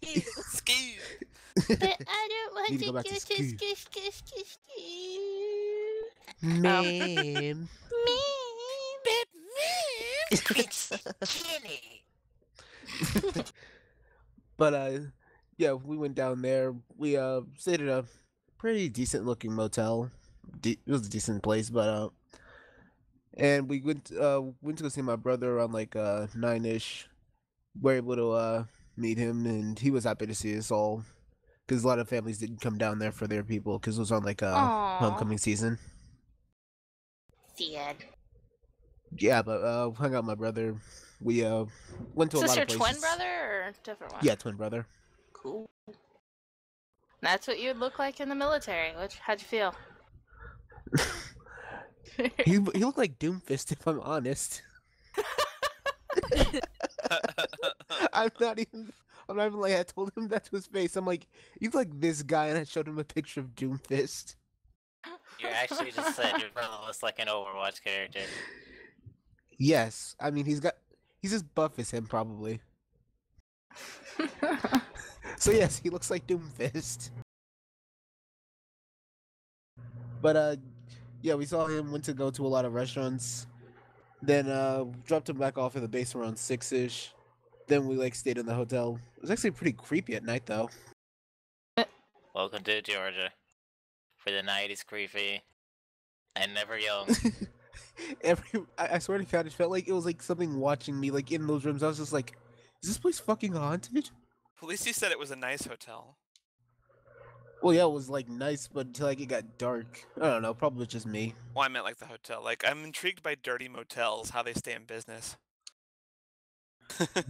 school. Ski. But I don't want Need to to go back to go school. school. Ma'am. Me. Quit Jenny. But yeah, we went down there. We stayed at a pretty decent looking motel. It was a decent place, but and we went to go see my brother around like 9ish. We're able to meet him, and he was happy to see us all because a lot of families didn't come down there for their people because it was on like Aw. homecoming season. Sad. Yeah, but hung out with my brother. We went to Is a this lot your of places. twin brother or a different one? Yeah, twin brother. Cool. That's what you'd look like in the military. How'd you feel? He looked like Doomfist, if I'm honest. I'm not even like, I told him that to his face. I'm like, you look like this guy, and I showed him a picture of Doomfist. You actually just said your brother looks like an Overwatch character. Yes, I mean he's as buff as him probably. So yes, he looks like Doomfist. But yeah, we saw him. Went to go to a lot of restaurants. Then dropped him back off at the base around 6ish. Then we like stayed in the hotel. It was actually pretty creepy at night though. Welcome to Georgia. For the night is creepy. And never young. I swear to God, it felt like it was like something watching me, like in those rooms. I was just like, is this place fucking haunted? At least you said it was a nice hotel. Well, yeah, it was like nice, but until like it got dark. I don't know, probably just me. Well, I meant like the hotel. Like, I'm intrigued by dirty motels, how they stay in business.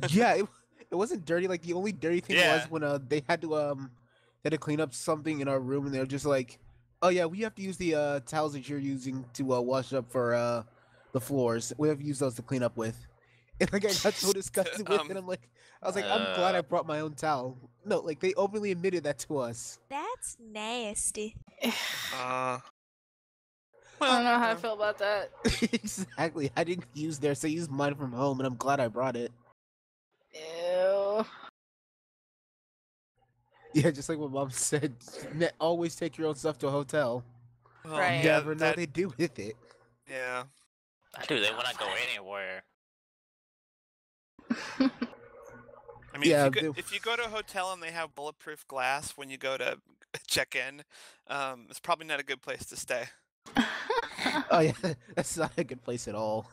Yeah, it wasn't dirty. Like the only dirty thing Yeah. was when they had to clean up something in our room, and they were just like, oh yeah, we have to use the towels that you're using to wash up for the floors. We have to use those to clean up with. And like I got so disgusted with it, I'm like, I'm glad I brought my own towel. No, like they openly admitted that to us. That's nasty. Well, I don't know how I you feel about that. Exactly. I didn't use theirs, so I used mine from home, and I'm glad I brought it. Ew. Yeah, just like what Mom said, always take your own stuff to a hotel. Well, Right. Yeah, Never know what they do with it. yeah. Dude, they wanna go anywhere. I mean, Yeah, if you go to a hotel and they have bulletproof glass when you go to check in, it's probably not a good place to stay. Oh yeah, that's not a good place at all.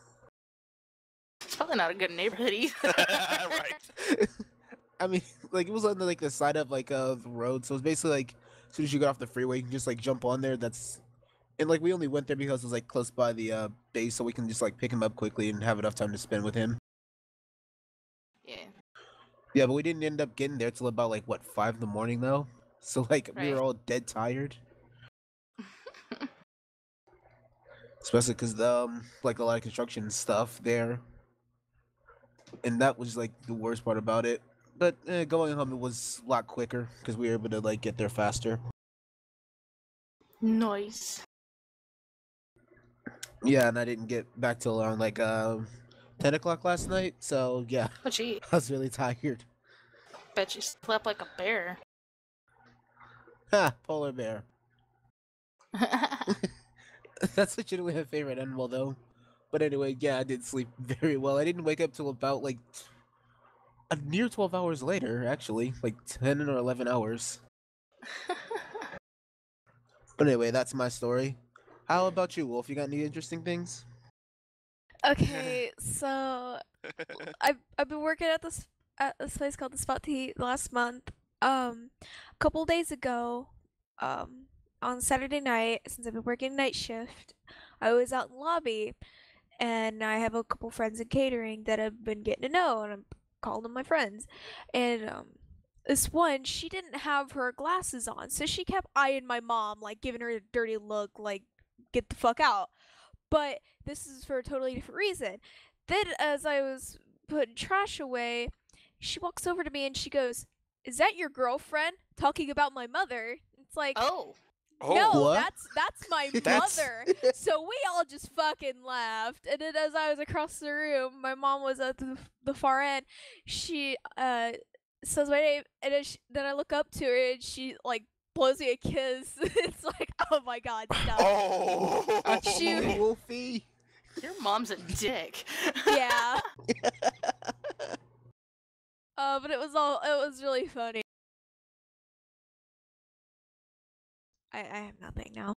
It's probably not a good neighborhood either. Right. I mean, like it was on the side of like the road, so it's basically like as soon as you get off the freeway, you can just like jump on there. And like we only went there because it was like close by the base, so we can just like pick him up quickly and have enough time to spend with him. Yeah. Yeah, but we didn't end up getting there till about like what 5 in the morning though. So like we were Right. all dead tired. Especially because like a lot of construction stuff there, and that was like the worst part about it. But going home it was a lot quicker because we were able to like get there faster. Nice. Yeah, and I didn't get back till around like 10 o'clock last night. So yeah, Oh gee, I was really tired. bet you slept like a bear. Ha, polar bear. That's legitimately my favorite animal though. But anyway, yeah, I did sleep very well. I didn't wake up till about like a near 12 hours later, actually, like 10 or 11 hours. But anyway, that's my story. How about you, Wolf? You got any interesting things? Okay, so I've been working at this place called the Spot to Eat last month. A couple days ago, on Saturday night, since I've been working night shift, I was out in the lobby, and I have a couple friends in catering that I've been getting to know, and I'm calling them my friends. And this one, she didn't have her glasses on, so she kept eyeing my mom, like giving her a dirty look, like get the fuck out. But this is for a totally different reason. Then, as I was putting trash away, she walks over to me and she goes, "Is that your girlfriend talking about my mother?" It's like, Oh. no, What? that's my That's- mother. So we all just fucking laughed. And then as I was across the room, my mom was at the far end. She says my name, and then I look up to her, and she like blows me a kiss. It's like, oh my god, stop. Oh, Shoot. Wolfie. Your mom's a dick. Yeah. But it was really funny. I have nothing now.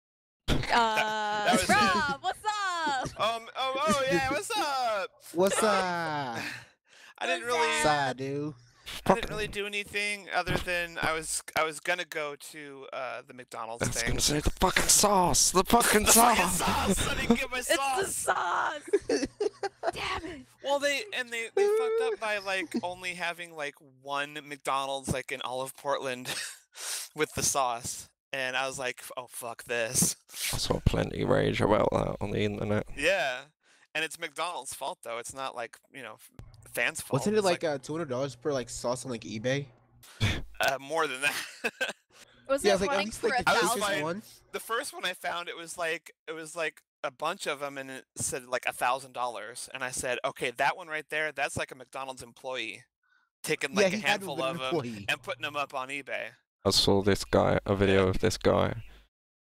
that was it. Rob, what's up? Oh yeah, what's up? What's up? I didn't What's really. up? Dude. I didn't really do anything other than I was gonna go to the McDonald's I was thing. gonna say the fucking sauce. The fucking The fucking sauce. sauce! I didn't get my It's the sauce. sauce. Damn it. Well, they fucked up by like only having like one McDonald's like in all of Portland with the sauce, and I was like, oh fuck this. I saw plenty rage about that on the internet. Yeah, and it's McDonald's fault though. It's not like fans' fault. Wasn't it It's like $200 per like sauce on like eBay? more than that? Was Yeah, it it's like at running least for like a the I was thousand? cheapest fine. one. The first one I found, it was like a bunch of them, and it said like $1,000, and I said, okay, that one right there, that's like a McDonald's employee taking like Yeah, a he had to have handful been of an them employee. and putting them up on eBay. I saw a video of this guy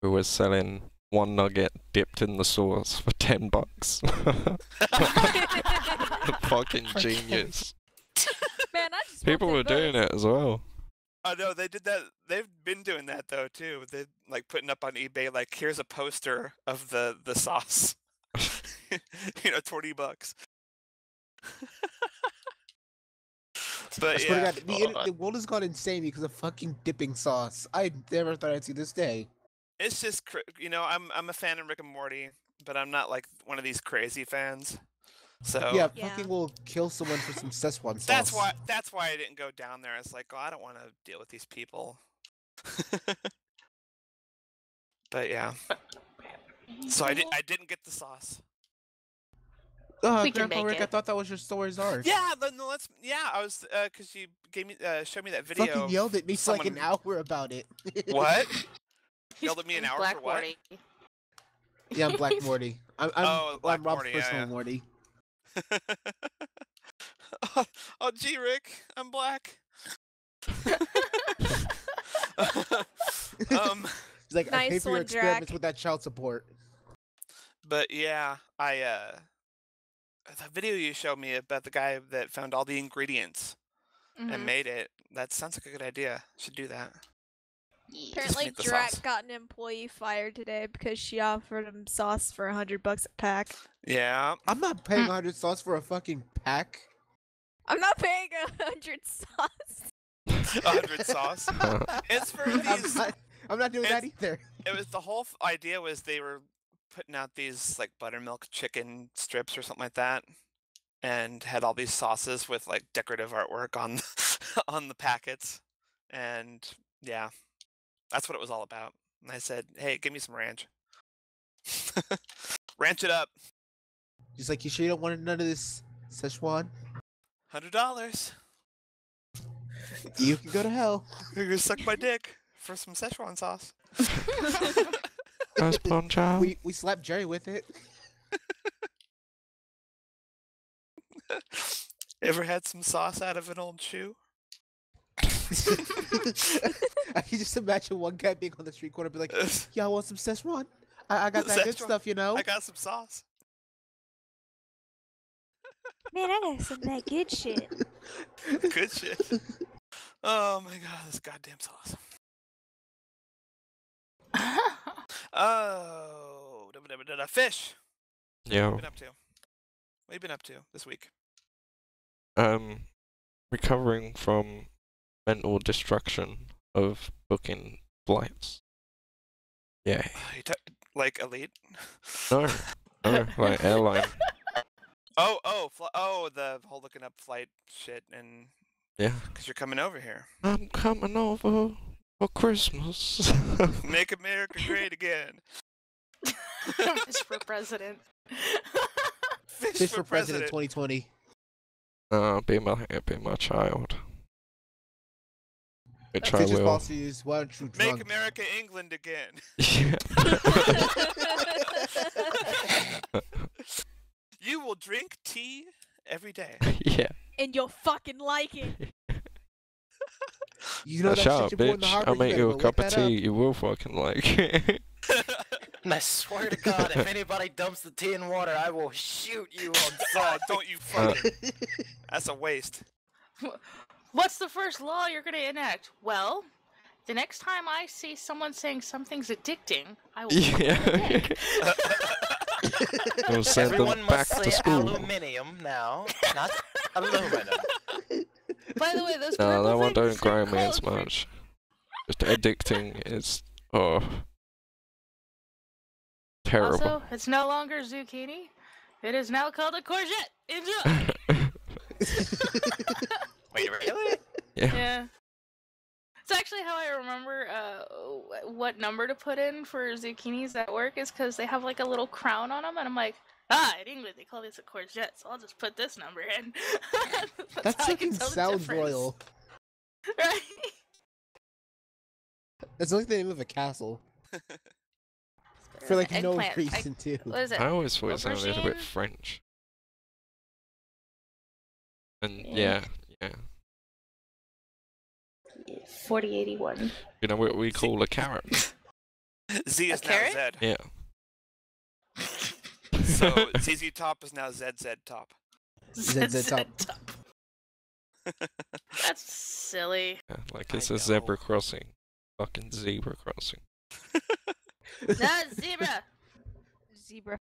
who was selling one nugget dipped in the sauce for $10. Fucking genius. Man, I just People were doing it as well. Oh no, they did that. They've been doing that though too. They like putting up on eBay like, here's a poster of the sauce. $20. I But swear yeah, to God, the world has gone insane because of fucking dipping sauce. I never thought I'd see this day. it's just I'm a fan of Rick and Morty, but I'm not like one of these crazy fans. So Yeah, Yeah. fucking will kill someone for some Szechuan sauce. that's why I didn't go down there. It's like, oh, I don't want to deal with these people. But yeah, so I didn't get the sauce. Oh, We can Grandpa make Rick, I it. thought that was your story's art. Yeah, no, I was because you showed me that video. Fucking yelled at me for like an someone- hour about it. What? Yelled at me an hour Black for what? Morty. Yeah, I'm Black Morty. I'm Black Rob's Morty, yeah, personal yeah. Morty. Oh, gee, Rick, I'm black. He's like, I pay Nice for your one, experiments Drac. with that child support. But yeah, the video you showed me about the guy that found all the ingredients and Mhm. made it. That sounds like a good idea. Should do that. Apparently, make the Drac sauce. got an employee fired today because she offered him sauce for $100 a pack. Yeah. I'm not paying 100 sauce for a fucking pack. I'm not paying 100 sauce. 100 sauce. It's for these. I'm not doing that It's- either. It was the whole idea was they were putting out these like buttermilk chicken strips or something like that, and had all these sauces with like decorative artwork on on the packets, and yeah, that's what it was all about. And I said, hey, give me some ranch. Ranch it up. He's like, you sure you don't want none of this Szechuan? $100. You can go to hell. You're gonna suck my dick for some Szechuan sauce. First blonde child. We slapped Jerry with it. Ever had some sauce out of an old shoe? I can just imagine one guy being on the street corner, be like, "Yeah, I want some Szechuan. I got that good Szechuan. stuff, you know." I got some sauce. Man, I got some of that good shit. Good shit. Oh my god, this goddamn sauce. Oh, fish. What Yo. have you been up to? What have you been up to this week? Recovering from mental destruction of booking flights. Yeah. Like elite? No. No, like airline. Oh, the whole looking up flight shit, and Yeah. because you're coming over here. I'm coming over for Christmas. Make America great again. Fish for president. Fish for president 2020. Be my child. Which I Fish's will. policy is, why don't you Make drunk? America England again. Yeah. You will drink tea every day. Yeah. And you'll fucking like it. You know that shut up, shit you pour in the bitch. harbor, I'll you make gotta you go a cup lick of that up. tea. You will fucking like it. And I swear to God, if anybody dumps the tea in water, I will shoot you on sight. Don't you fucking. That's a waste. What's the first law you're gonna enact? Well, the next time I see someone saying something's addicting, I will Yeah. We'll send them Everyone back must to say school. aluminium now, not aluminum. By the way, those No, purple that one things don't are grind me as called much. Just addicting is oh terrible. Also, it's no longer zucchini. It is now called a courgette. Enjoy. Wait, really? Yeah. Yeah. It's actually how I remember what number to put in for zucchinis at work is because they have like a little crown on them, and I'm like, in England they call this a courgette, so I'll just put this number in. That how I can fucking tell the sounds difference. royal. Right? That's like the name of a castle. For like no Eggplant. reason too. What is it? I always thought it sounded a little bit Aubergine? French. And Yeah. yeah. 4081. You know what we call a carrot? Z is A now carrot? Z. Yeah. So ZZ Top is now ZZ Top. ZZ top. That's silly. Yeah, like I it's a know. zebra crossing. Fucking zebra crossing. That's zebra. Zebra.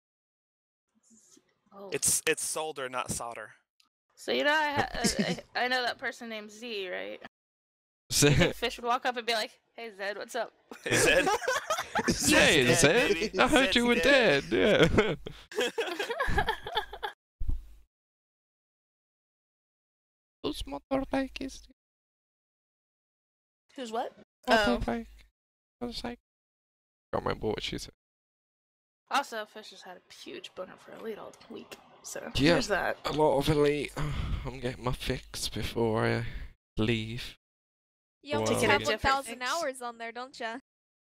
Oh. It's solder, not solder. So you know I know that person named Z, right? You think Fish would walk up and be like, "Hey Zed, what's up?" Zed? Hey, Zed's dead, Zed, baby. I heard Zed's you were dead. Yeah. Whose motorbike is it? Who's what? Oh. Motorbike. I was like, can't remember what she said. Also, Fish has had a huge boner for Elite all week, so Yeah. there's that. A lot of elite. I'm getting my fix before I leave. You only Well, have yeah. 1,000 hours on there, don't ya?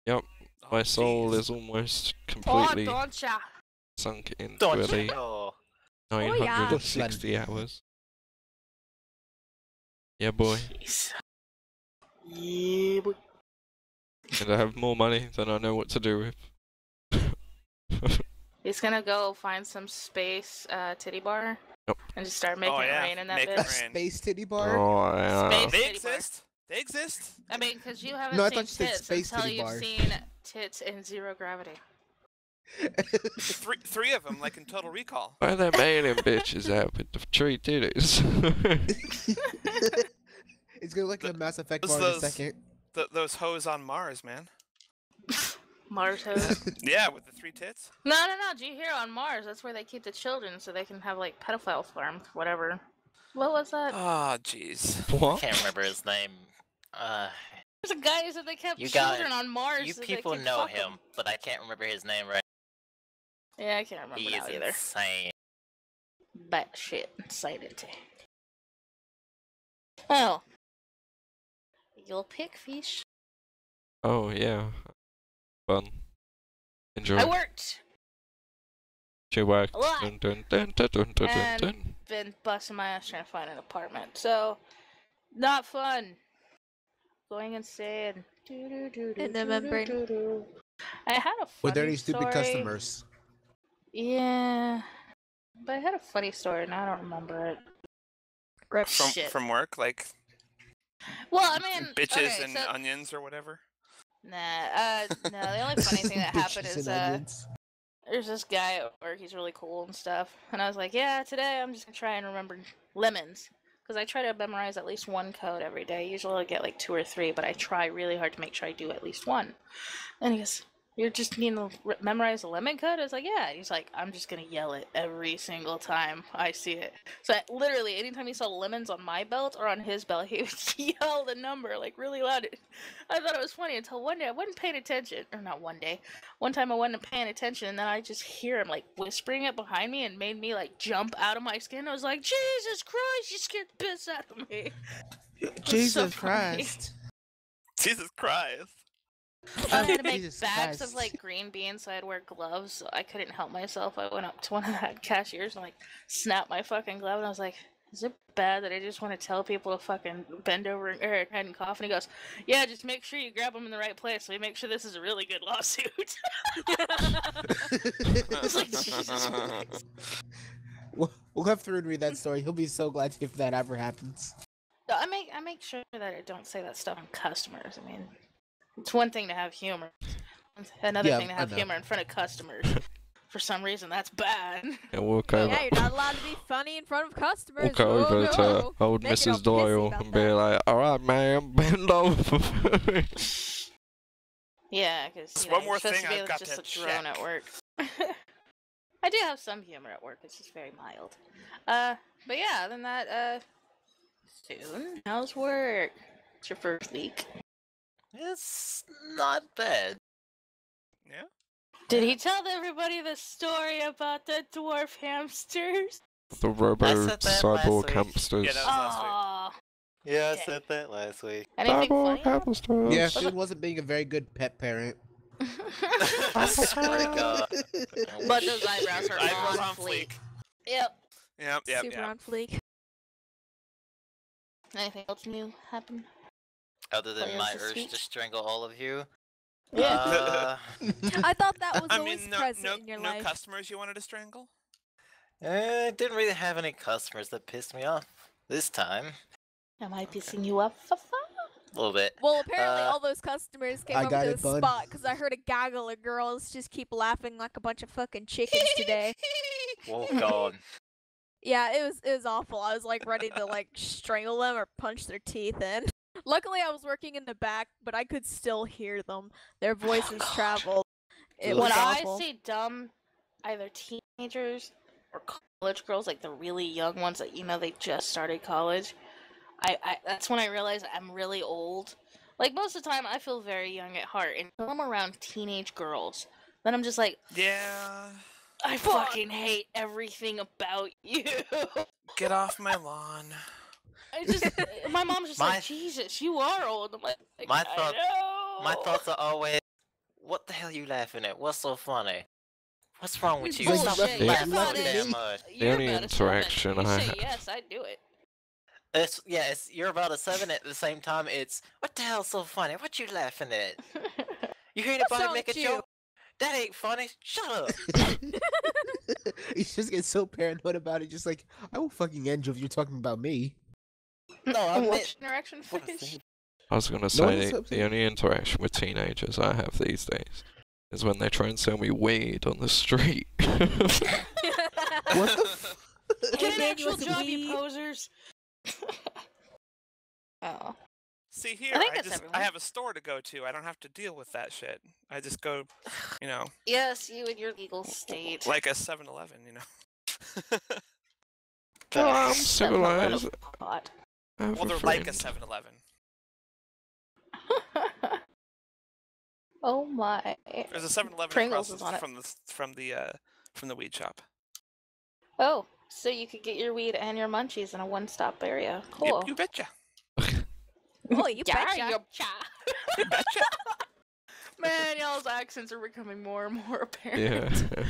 Oh, My soul jeez. is almost Oh, completely don't ya? sunk into Don't elite. you? Oh. yeah. 960 hours. Yeah, boy. Jeez. Yeah, boy. And I have more money than I know what to do with. He's gonna go find some space titty bar Yep. and just start making Oh, it yeah. rain in that Make it bitch. rain. Space titty bar. Oh, yeah. Space They titty bar. exist? They exist? I mean, because you haven't No, I seen thought you said tits space until titty you've bar. seen tits in zero gravity. Three of them, like in Total Recall. Why are they mailing bitches out with the tree titties? It's gonna look like a Mass Effect Those- bar in a those- second. Those hoes on Mars, man. Mars hose. Yeah, with the 3 tits. No. Do you hear on Mars? That's where they keep the children so they can have like pedophile farms, whatever. What was that? Oh, jeez. What? Can't remember his name. There's a guy who said they kept You got- children on Mars. You so they people could know fuck 'em. him, but I can't remember his name right. Yeah, I can't remember He now is either. insane. Batshit excited. Oh. You'll pick fish. Oh, yeah. Fun. Enjoy. I worked. She worked. A lot. Dun, dun, dun, dun, dun, dun, And- dun. Been busting my ass trying to find an apartment. So, not fun. Going insane. In the membrane. I had a funny Were there any stupid story. customers? Yeah. But I had a funny story and I don't remember it. Rip. Shit. From work, like Well, I mean, bitches okay, and so, onions or whatever. no, the only funny thing that happened Bitches is, and onions. there's this guy at work, he's really cool and stuff, and I was like, yeah, today I'm just gonna try and remember lemons, because I try to memorize at least one code every day. Usually I get like 2 or 3, but I try really hard to make sure I do at least one. And he goes, you're just needing to memorize a lemon code? I was like, yeah. He's like, I'm just gonna yell it every single time I see it. So literally, anytime he saw lemons on my belt or on his belt, he would yell the number like really loud. I thought it was funny until one day I wasn't paying attention, or not one day. One time I wasn't paying attention, and then I just hear him like whispering it behind me, and made me like jump out of my skin. I was like, Jesus Christ! You scared the piss out of me. It was so Jesus funny. Christ. Jesus Christ. I had to make Jesus bags of Christ. like green beans, so I'd wear gloves. So I couldn't help myself. I went up to one of the cashiers and like snapped my fucking glove, and I was like, is it bad that I just want to tell people to fucking bend over and head and cough? And he goes, yeah, just make sure you grab them in the right place so we make sure this is a really good lawsuit. It's like, Jesus Christ. We'll have to read that story. He'll be so glad if that ever happens. No, I make sure that I don't say that stuff on customers. I mean, it's one thing to have humor. It's another Yeah, thing to I have know. humor in front of customers. For some reason, that's bad. And walk over, Yeah, you're not allowed to be funny in front of customers. walk over no. to old Make it all Mrs. pissy Doyle about and be that. like, "Alright, ma'am, bend over." Yeah, because That's you know, one more you're supposed thing to be I've got just to a drone check. at work. I do have some humor at work. It's just very mild. But yeah, other than that, soon. How's work? It's your first week. It's not bad. Yeah. Did he tell everybody the story about the dwarf hamsters? The robo said that last cyborg week. hamsters. Yeah, that was last week. Aww. Yeah, I Dang. said that last week. Anything Cyborg funny? hamsters. Yeah, Finn wasn't being a very good pet parent. I swear to God. But those eyebrows are Eyebrows on on fleek. fleek. Yep. Yep. Super on fleek. Anything else new happen? Other than Players my this urge week? to strangle all of you. Yeah. I thought that was I always mean, present in your no life. customers you wanted to strangle? I didn't really have any customers that pissed me off this time. Am I pissing you off? A little bit. Well, apparently Uh, all those customers came I over got to it, the bud. spot because I heard a gaggle of girls just keep laughing like a bunch of fucking chickens today. Oh God. Yeah, it was awful. I was like ready to like strangle them or punch their teeth in. Luckily, I was working in the back, but I could still hear them. Their voices God. traveled. It When was When I awful. see dumb, either teenagers or college girls, like the really young ones that they just started college, I that's when I realize I'm really old. Like most of the time, I feel very young at heart, and when I'm around teenage girls, then I'm just like, Yeah. I fucking hate everything about you. Get off my lawn. I just, my mom's just My- like, Jesus, you are old. I'm like, My I thought- know. My thoughts are always, what the hell are you laughing at? What's so funny? What's wrong with you? Bullshit, Stop you're laughing so about damn it. much. You're only about a 7. interaction You I say have- yes, I'd do it. You're about a 7 at the same time. It's, what the hell's so funny? What you laughing at? You hear What's anybody wrong make a with you? joke? That ain't funny. Shut up. He just gets so paranoid about it, just like, I will fucking end you if you're talking about me. No, I What meant. interaction what a fish? thing. I was gonna one's say upset. the only interaction with teenagers I have these days is when they try and sell me weed on the street. What the f- Get an Hey, actual man, you job, want you some weed? posers. Oh. See here, I think I that's just everyone. I have a store to go to. I don't have to deal with that shit. I just go, you know, Yes, you and your legal state. like a 7-Eleven, you know. Oh, I'm 7-Eleven civilized. pot. I have Well, a they're like a friend. 7-Eleven. Oh my. There's a 7-Eleven Pringles across is on it. from the weed shop. Oh, so you could get your weed and your munchies in a one-stop area. Cool. You betcha. Oh, you Yeah, betcha. you You betcha. Man, y'all's accents are becoming more and more apparent. Yeah.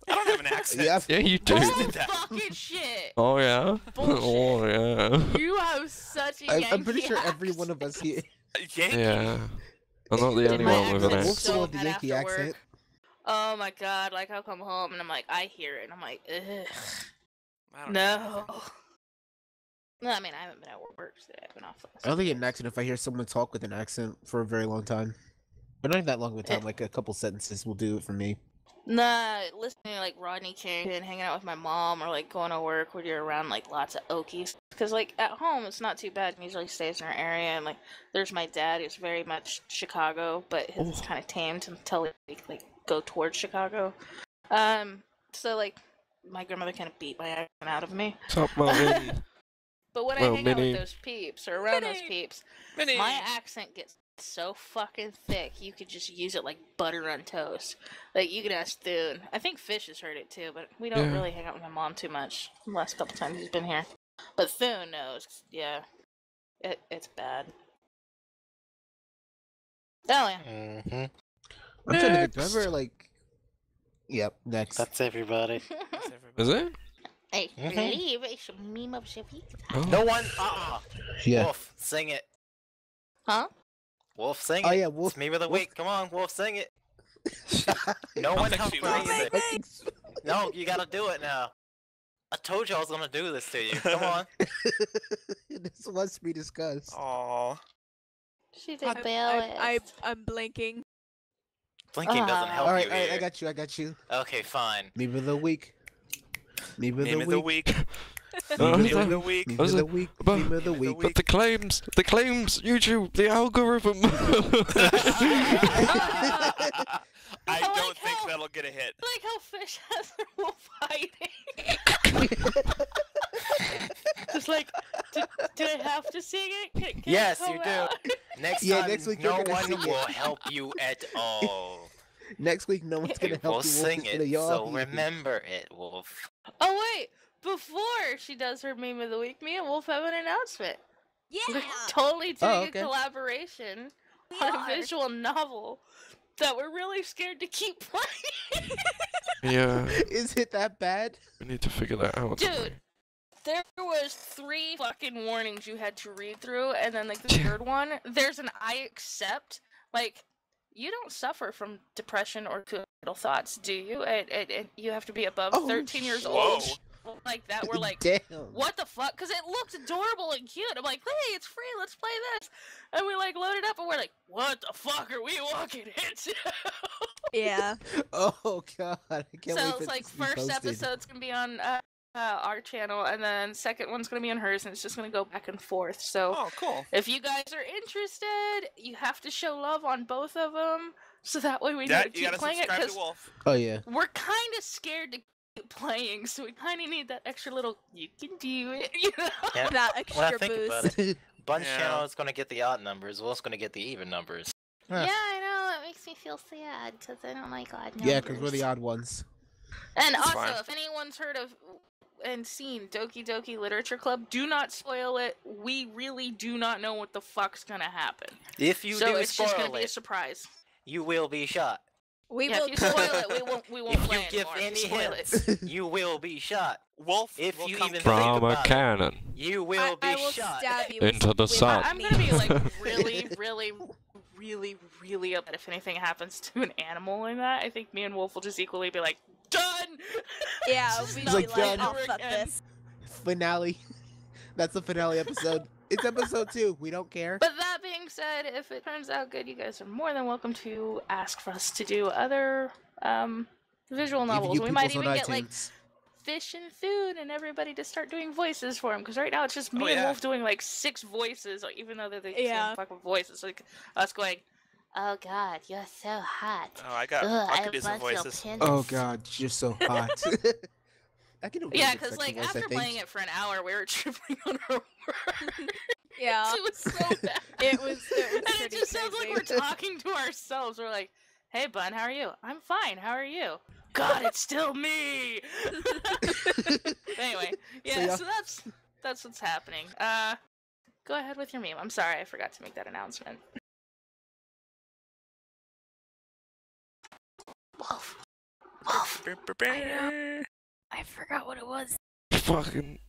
I don't have an accent. Yeah. Yeah, you do. Just Oh, did that. fucking shit. Oh yeah. Bullshit. Oh yeah. You have such a I'm pretty Yankee sure every accent. one of us here. Yankee. Yeah. I'm not the Did only my one with an accent Wolf's accent. the so one with the bad Yankee after work. accent. Oh my god, like I'll come home and I'm like, I hear it and I'm like, ugh. I don't know No. anything. No, I mean, I haven't been at work today. I've been off. I don't get an accent if I hear someone talk with an accent for a very long time. But not even that long of a time, like a couple sentences will do it for me. Nah, listening to like Rodney King and hanging out with my mom or like going to work where you're around like lots of Okies. Because like at home it's not too bad. He usually stays in our area and like there's my dad who's very much Chicago, but his is kind of tamed until we like go towards Chicago. So like my grandmother kind of beat my accent out of me. What's up, Mommy? But when I Well, hang out Minnie. with those peeps or around those Minnie. peeps, Minnie. my accent gets so fucking thick, you could just use it like butter on toast. Like, you can ask Thune. I think Fish has heard it too, but we don't Yeah. really hang out with my mom too much the last couple times he's been here. But Thune knows. Yeah. It's bad. Oh, yeah. Mm-hmm. I'm trying to think, do I Next. ever, like... Yep, next. That's everybody. That's everybody. Is it? I Mhm. believe it's a meme of the week. Oh. No one. Yeah. Wolf, sing it. Huh? Wolf, sing Oh it. yeah, Wolf. It's meme of the Wolf- week. Come on, Wolf, sing it. No I don't one think helped she for will. anything. No, you gotta do it now. I told you I was gonna do this to you. Come on. This must be discussed. Aw. She's I'm, a bellist. I'm blinking. Blinking doesn't help All you right, here. I got you. I got you. Okay, fine. Meme of the week. Meme of Meme the of the week. week. Oh, Meme of the week. Meme of the week. But- Meme of the Meme of the week. But the claims, YouTube, the algorithm. I like don't think how- that'll get a hit. I like how Fish has her wolf hiding. It's like, do I have to sing it? Can it Yes, come you do. out? Next Yeah, time, next week no you're gonna one sing it. will help you at all. Next week, no one's gonna We'll help you. sing Wolf. it, Y'all so eat. remember it, Wolf. Oh wait, before she does her meme of the week, me and Wolf have an announcement. We're Yeah. totally doing Oh, okay. a collaboration We on are. a visual novel that we're really scared to keep playing. Yeah, Is it that bad? we need to figure that out. Dude, there was 3 fucking warnings you had to read through, and then like the third one, there's an I accept. Like, you don't suffer from depression or suicidal thoughts, do you? And you have to be above Oh, 13 years Whoa. old. Like that, we're like, Damn. what the fuck? Because it looked adorable and cute. I'm like, hey, it's free, let's play this. And we like load it up and we're like, what the fuck are we walking into? Yeah. Oh god, I can't wait So for it's like this to be first posted. episode's gonna be on our channel, and then second one's gonna be on hers, and it's just gonna go back and forth. So Oh, cool. if you guys are interested, you have to show love on both of them, so that way we know to That, you keep gotta playing it. subscribe to Because Wolf. Oh yeah. we're kind of scared to keep playing, so we kind of need that extra little "you can do it," you know. Yeah. That When I extra think about boost. it, Bunch Yeah. channel is gonna get the odd numbers. Wolf's gonna get the even numbers. Huh. Yeah, I know. That makes me feel sad because I don't like odd numbers. Yeah, because we're the odd ones. And That's also, fine. if anyone's heard of and seen Doki Doki Literature Club, do not spoil it. We really do not know what the fuck's gonna happen. If you So do it's just gonna spoil be a it, surprise. you will be shot. We Yeah, will. if you spoil it, we won't If play you give anymore. If any you spoil hints, it. you will be shot. Wolf If will you come even through. think From a about it. cannon You will be I will shot. stab you into with the sun. I'm gonna be like really upset if anything happens to an animal in that. I think me and Wolf will just equally be like, done! Yeah, Just we'd not be like, like, done. oh, fuck again. this. Finale. That's the finale episode. It's episode 2. We don't care. But that being said, if it turns out good, you guys are more than welcome to ask for us to do other visual Give novels. you We might peoples even on get like iTunes. Fish and Food and everybody to start doing voices for them. Because right now it's just me Oh, and yeah. Wolf doing like 6 voices, even though they're the Yeah. same fucking voices. Like us going, "Oh God, you're so hot." Oh, I got. Ugh, I I could do some want your voices. penis." Oh god, you're so hot. I can do a Yeah, good because sexy like voice, I after think. playing it for an hour, we were tripping on our words. Yeah. It was so bad. It was And it pretty just sounds like crazy. we're talking to ourselves. We're like, "Hey, Bun, how are you?" "I'm fine. How are you?" "God, it's still me." Anyway, yeah. y'all- So that's what's happening. Go ahead with your meme. I'm sorry, I forgot to make that announcement. Wolf. Wolf. I forgot what it was. Fucking.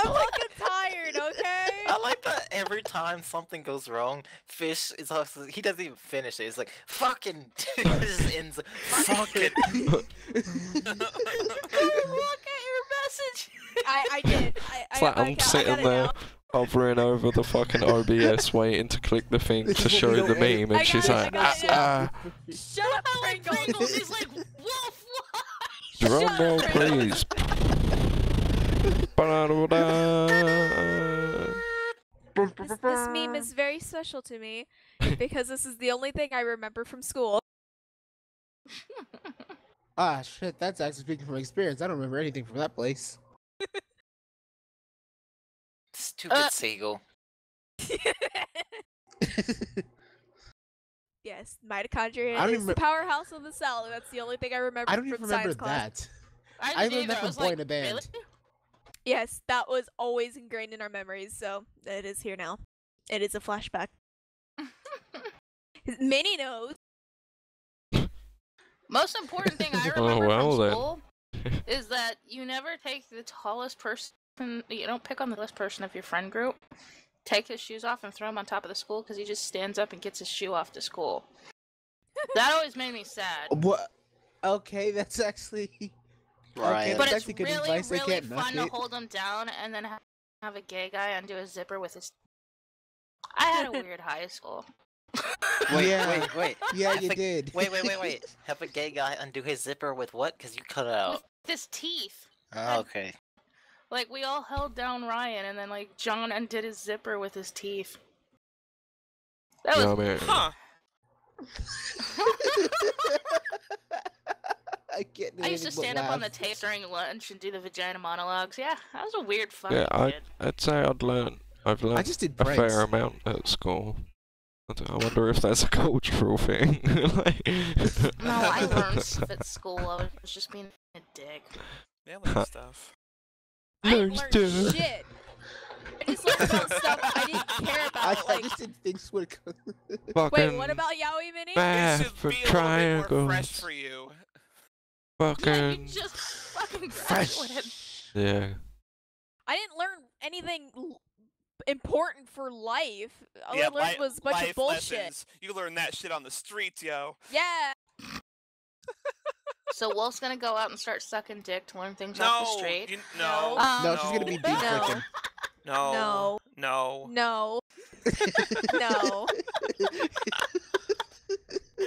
I'm fucking tired, okay? I like that every time something goes wrong, Fish is also, he doesn't even finish it. It's like, fucking, it just ends, fucking. Look at your message. I did. It's like I'm sitting there hovering over the fucking OBS waiting to click the thing to show the meme, I and she's got it, like, I got it. Shut up, I like Pringles. Pringles. He's like, Wolf, why? drum Shut roll, up, please. This meme is very special to me because this is the only thing I remember from school. Ah, shit, that's actually speaking from experience. I don't remember anything from that place. Stupid seagull. Yes, mitochondria I don't is even the powerhouse of the cell. That's the only thing I remember I don't from even remember science class. that. I I didn't remember either. I from was Boy like, in a Band. really? Yes, that was always ingrained in our memories, so it is here now. It is a flashback. Minnie knows. Most important thing I Oh, remember well from then. school is that you never take the tallest person. You don't pick on the tallest person of your friend group. Take his shoes off and throw him on top of the school because he just stands up and gets his shoe off to school. That always made me sad. What? Okay, that's actually Right. okay. But That's it's actually good really, advice. I really can't knock fun to it. hold him down and then have a gay guy undo a zipper with his. I had a weird high school. Wait, Yeah. wait. Yeah, Have you a- did. Wait. Have a gay guy undo his zipper with what? Because you cut it out. With his teeth. Oh, okay. Like, we all held down Ryan, and then, like, John undid his zipper with his teeth. That was. Yeah, I mean, Huh. I can't do I used to anything but stand up on the laugh. tape during lunch and do the vagina monologues. Yeah, I was a weird fucking yeah, kid. I'd say I've learned I just did a pranks. fair amount at school. I wonder if that's a cultural thing. Like- No, I learned stuff at school. I was just being a dick. They learn stuff. I didn't Learn learn stuff. shit. I just learned about stuff I didn't care I about. Like, just did things would come. Fucking wait, what about Yaoi Mini? It math should for be a little bit more triangles. fresh for you. Yeah, you Fucking just fucking Fresh. graduated. yeah. I didn't learn anything important for life. All Yeah, I learned was a bunch life of bullshit. lessons. You learn that shit on the streets, yo. Yeah. So Wolf's gonna go out and start sucking dick to learn things off the No, street. no, No, she's gonna be beef No. freaking. no, No. no. No. No.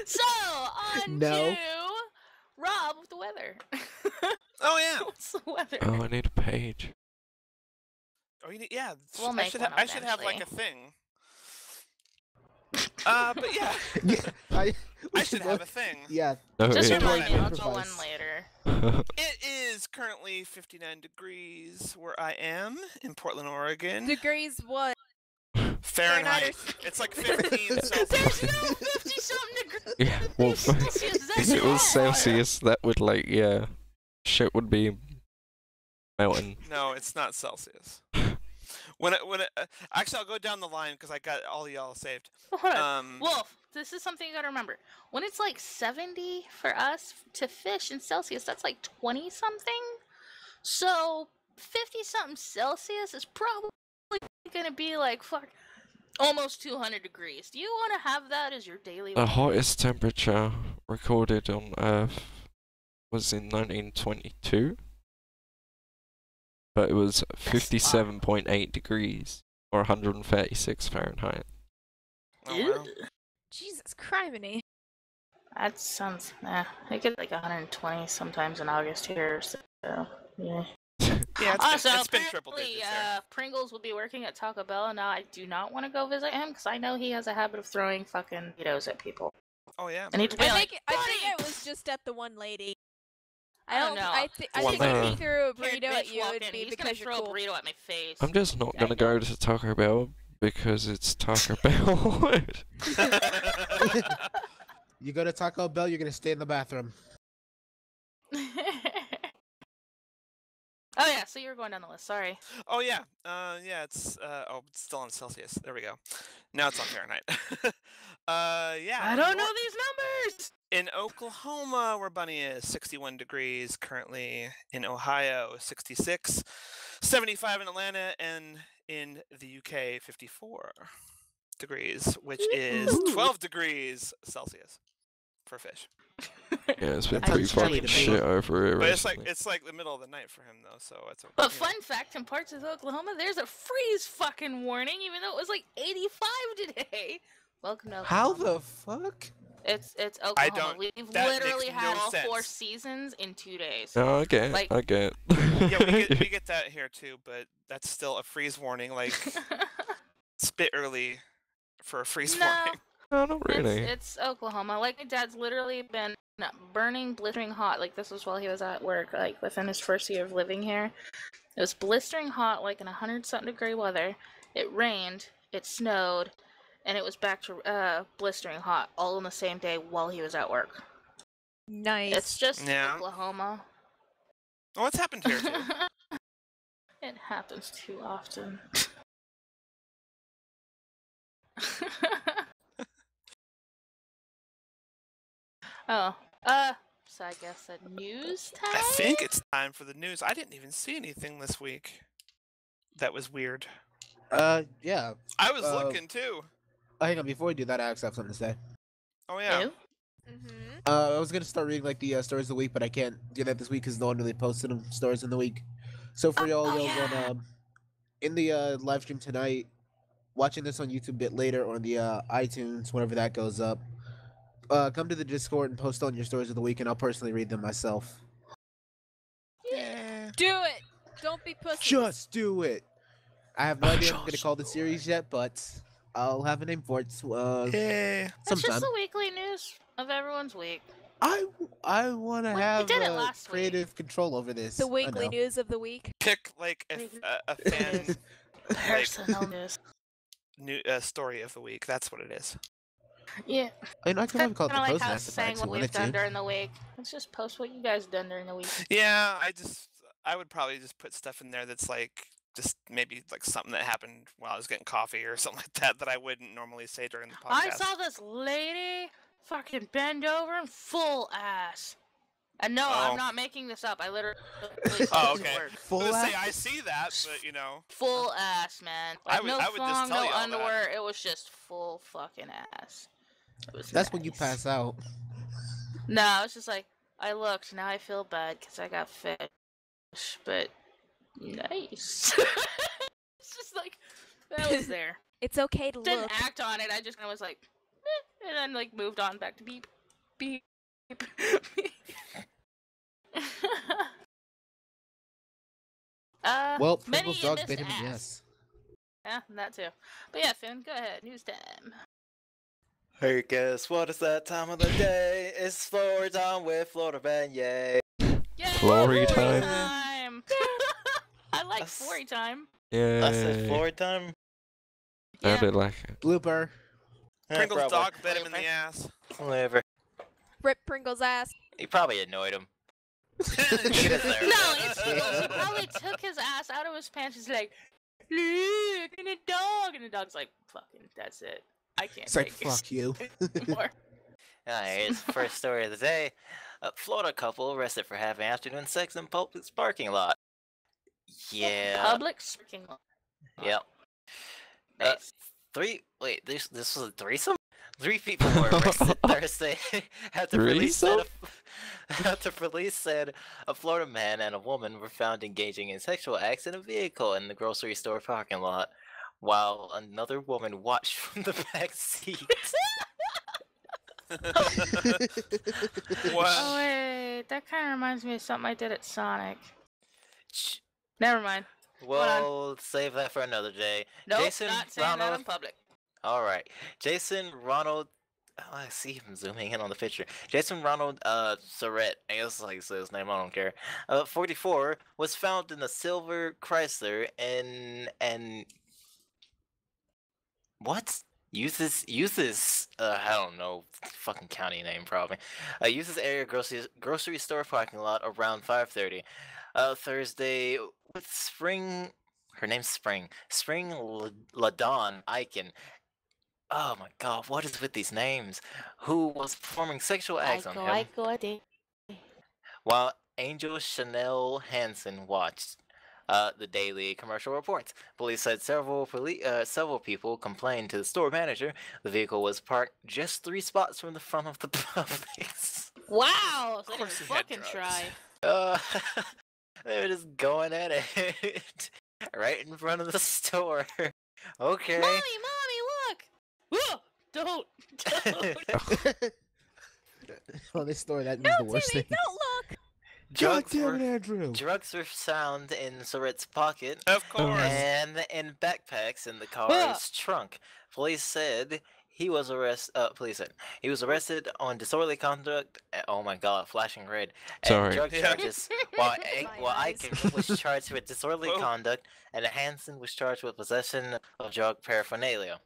So on No. to Rob with the weather. Oh yeah. What's the weather? Oh, I need a page. Oh, yeah. We'll I make should. one I should have like a eventually. thing. But yeah, Yeah, we I should go- have a thing. Yeah, No, Just it- remind me, I'll Improvise. do one later. It is currently 59 degrees where I am in Portland, Oregon. Degrees what? Fahrenheit. It's like 15 Celsius. There's no 50-something degrees. yeah, well, Celsius, that's if it was hot. Celsius, that would like, yeah, shit would be melting. No, it's not Celsius. Actually, I'll go down the line because I got all y'all saved. Hold on. Wolf, this is something you gotta remember. When it's like 70 for us to fish in Celsius, that's like 20-something. So 50-something Celsius is probably gonna be like almost 200 degrees. Do you want to have that as your daily? The hottest temperature recorded on Earth was in 1922, but it was 57.8 degrees or 136 Fahrenheit. Oh, wow. Jesus criminy. That sounds. It gets like 120 sometimes in August here. So yeah. Yeah, Also, it's been triple apparently, digits there. Pringles will be working at Taco Bell, and now I do not want to go visit him because I know he has a habit of throwing fucking burritos at people. Oh yeah. And he'd be I like, think "Buddy!" it was just at the one lady. I don't know. I One think if lady. he threw a Here, burrito at bitch, you, walk it'd in. be He's because gonna you're throw cool. a burrito at my face. I'm just not I gonna go to Taco Bell because it's Taco Bell. you go to Taco Bell, you're gonna stay in the bathroom. Oh yeah, so you were going down the list. Sorry. Oh yeah. Yeah. It's it's still on Celsius. There we go. Now it's on Fahrenheit. Yeah. I don't know these numbers. In Oklahoma, where Bunny is, 61 degrees currently. In Ohio, 66. 75 in Atlanta, and in the UK, 54 degrees, which is 12 degrees Celsius for fish. Yeah, it's been I pretty just tell you fucking to shit over here But it's recently. like the middle of the night for him though, so it's. But you know. fun fact, in parts of Oklahoma, there's a freeze fucking warning, even though it was like 85 today. Welcome to Oklahoma. How the fuck? It's Oklahoma. don't- We've that literally makes had no all 4 sense. seasons in 2 days. No, I get, Like- I get. Yeah, we get that here too, but that's still a freeze warning. Like it's a bit early for a freeze No. warning. No, not really. It's Oklahoma. Like, my dad's literally been burning, blistering hot. Like, this was while he was at work, like, within his first year of living here. It was blistering hot, like, in 100-something degree weather. It rained, it snowed, and it was back to blistering hot, all in the same day while he was at work. Nice. It's just Yeah. Oklahoma. Well, what's happened here too? It happens too often. Oh. So I guess a news time. I think it's time for the news. I didn't even see anything this week. That was weird. Yeah. I was looking too. Hang on, before we do that, I actually have something to say. Oh yeah. Ew. Mm-hmm. I was gonna start reading like the stories of the week, but I can't do that this week because no one really posted them stories in the week. So for y'all, yeah. in the live stream tonight, watching this on YouTube a bit later or on the iTunes, whenever that goes up, come to the Discord and post on your stories of the week, and I'll personally read them myself. Yeah. Do it. Don't be pussy. Just do it. I have no idea what I'm gonna call the series yet, but I'll have a name for it. Yeah. It's just Sometime. the weekly news of everyone's week. I want to We have did it last week. creative control over this. The I weekly know. news of the week. Pick like a fan Personal news. story of the week. That's what it is. Yeah. I know I could probably call it the Kind of like post how master saying packs if what you we've wanted done to. during the week. Let's just post what you guys done during the week. Yeah, I would probably just put stuff in there that's like just maybe like something that happened while I was getting coffee or something like that I wouldn't normally say during the podcast. I saw this lady fucking bend over and full ass. And no, Oh. I'm not making this up. I literally Oh, saw this okay. word. Full I was gonna ass? say I see that, but you know. Full ass, man. I Like would- no I would just thong, tell no you all that. underwear. It was just full fucking ass. It was That's when you nice. pass out. No, it's just like I looked. Now I feel bad because I got fish, but nice. It's just like that was there. It's okay to Didn't look. act on it. I just kind of was like, and then like moved on back to beep, beep. Well, many Pringle's in dog this bit him in the ass. ass. Yeah, that too. But yeah, Finn, go ahead. News time. Hey, guess what is that time of the day? It's floor time with Florida Beignet. Yay! Flory Flory time. time. I like That's- Flory time. Yeah. I said floor time. I Yeah. did like it. Blooper. Pringle's Probably. dog bit him in the ass. Whatever. Rip Pringle's ass. He probably annoyed him. No, deserved it's he probably took his ass out of his pants. He's like, look, and the dog's like, fucking, that's it. I can't It's like, take this fuck you. anymore. Here's the first story of the day. A Florida couple arrested for having afternoon sex in public parking lot. Yeah. Public speaking. Yep. Nice. This was a threesome? 3 people were arrested Thursday after police said a Florida man and a woman were found engaging in sexual acts in a vehicle in the grocery store parking lot, while another woman watched from the back seat. Oh What? wait, that kind of reminds me of something I did at Sonic. Shh. Never mind. Well, save that for another day. Nope, Jason not saying that Ronald- in public. All right, Jason Ronald. Oh, I see him zooming in on the picture. Jason Ronald Surratt, I guess like say his name. I don't care. 44 was found in a silver Chrysler and what? Uses I don't know, fucking county name probably. Uses area grocery store parking lot around 5:30 Thursday with Spring. Her name's Spring Ladon Aiken. Oh my god, what is with these names? Who was performing sexual acts on him while Angel Chanel Hansen watched. The daily commercial reports. Police said several people complained to the store manager. The vehicle was parked just 3 spots from the front of the Publix. Wow, so they course didn't he had fucking drugs. try. They were just going at it right in front of the store. Okay. Mommy, look! Whoa, don't. On this story, that means No, the worst Timmy, thing. don't look. God Drugs damn it, were Andrew. drugs were found in Surratt's pocket. Of course. And in backpacks in the car's trunk. Police said he was arrested. Police said he was arrested on disorderly conduct. Oh my god, flashing red. And Sorry. drug Yeah. charges. While My eyes. Aiken was charged with disorderly Whoa. conduct, and Hansen was charged with possession of drug paraphernalia.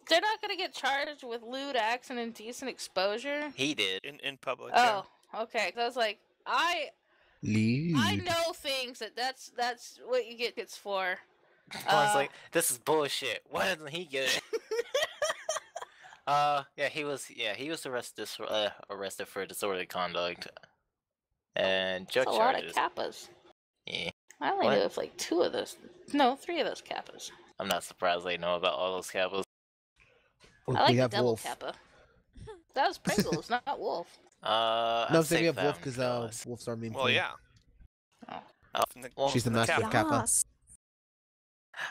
They're not gonna get charged with lewd acts and indecent exposure. He did. In public. yeah. Oh, okay. 'Cause I was like, I know things that's what you get tickets for. I was like, this is bullshit. Why doesn't he get it? Yeah, he was arrested for disorderly conduct and drug That's a lot of charges. kappas. Yeah, I only What? knew of like 2 of those. No, 3 of those kappas. I'm not surprised they know about all those capos. We I like the have devil Wolf. kappa. That was Pringles, not Wolf. No, I'd I'm say saying we have Wolf Fountain because Jaws. Wolf's our main Well, queen. yeah. Oh, From the- well, She's the from master of Kappa. Kappa. Yes.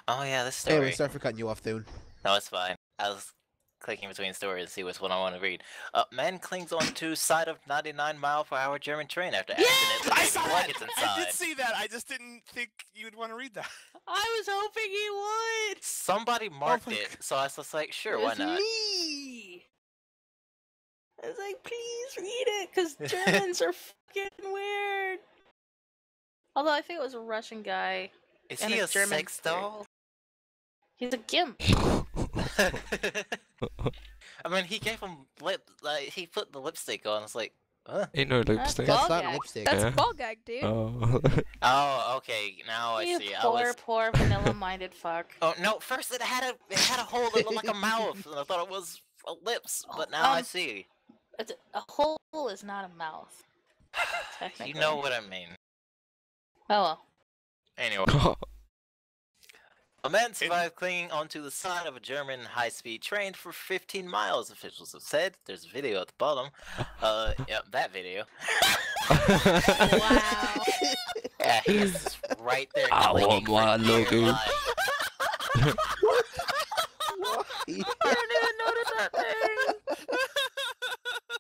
Oh yeah, this story. Anyway, sorry for cutting you off, Thune. No, it's fine. I was clicking between stories to see which one I want to read. Man clings onto side of 99-mile-per-hour German train after accidentally I leaving saw that! luggage I inside. did see that. I just didn't think you'd want to read that. I was hoping he would. Somebody marked my it, so I was just like, sure, It why was not? me. I was like, please read it, because Germans are fucking weird. Although I think it was a Russian guy. Is And he a a German sex doll? He's a gimp. I mean, he gave him he put the lipstick on. It's like, huh? Ain't no lipstick. Ball That's not gag. lipstick. That's Yeah. a ball gag, dude. Oh. Oh, okay. Now I You see. poor vanilla-minded fuck. Oh no! First, it had a hole that looked like a mouth, and I thought it was lips. But now I see. A hole is not a mouth. You Technically. know what I mean. Oh well. Anyway, a man survived clinging onto the side of a German high-speed train for 15 miles. Officials have said. There's a video at the bottom. Yeah, that video. Wow. Yeah, he's just right there. I clinging want for my dear logo. life. I didn't even notice that thing.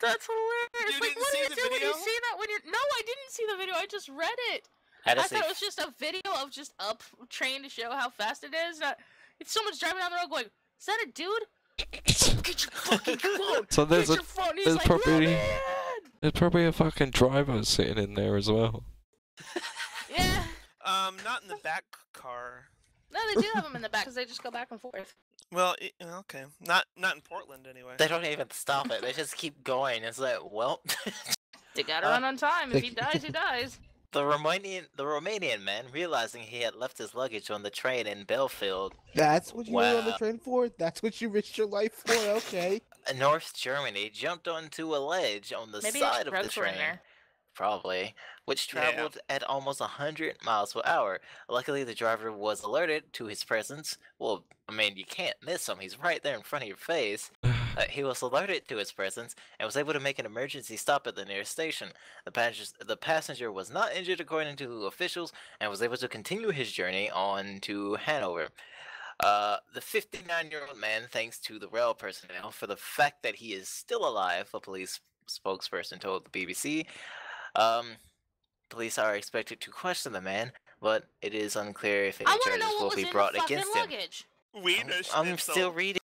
That's hilarious. You Wait, didn't what see do you the do when you video? see that? When you're no, I didn't see the video. I just read it. I I just thought it was just a video of just a train to show how fast it is. It's someone's driving down the road going, "Is that a dude? Get your fucking phone. So there's Get a your phone." He's there's like, probably- "Let me in." There's probably a fucking driver sitting in there as well. Yeah. Not in the back car. No, they do have them in the back because they just go back and forth. Well, okay. Not in Portland anyway. They don't even stop it. They just keep going. It's like, well, They gotta run on time. If he they- dies, he dies. the Romanian man, realizing he had left his luggage on the train in Belfield, That's what you were on the Wow. train for? That's what you risked your life for? Okay. North Germany, jumped onto a ledge on the Maybe side of the drugs were in train. there. Probably, which Yeah. traveled at almost 100 miles per hour. Luckily, the driver was alerted to his presence. Well, I mean, you can't miss him. He's right there in front of your face. He was alerted to his presence and was able to make an emergency stop at the nearest station. The passenger was not injured according to officials and was able to continue his journey on to Hanover. The 59-year-old man thanks to the rail personnel for the fact that he is still alive, a police spokesperson told the BBC. Police are expected to question the man, but it is unclear if any I want to charges know what will was be in brought the fucking against him. luggage. Wiener I'm Schnitzel. still reading.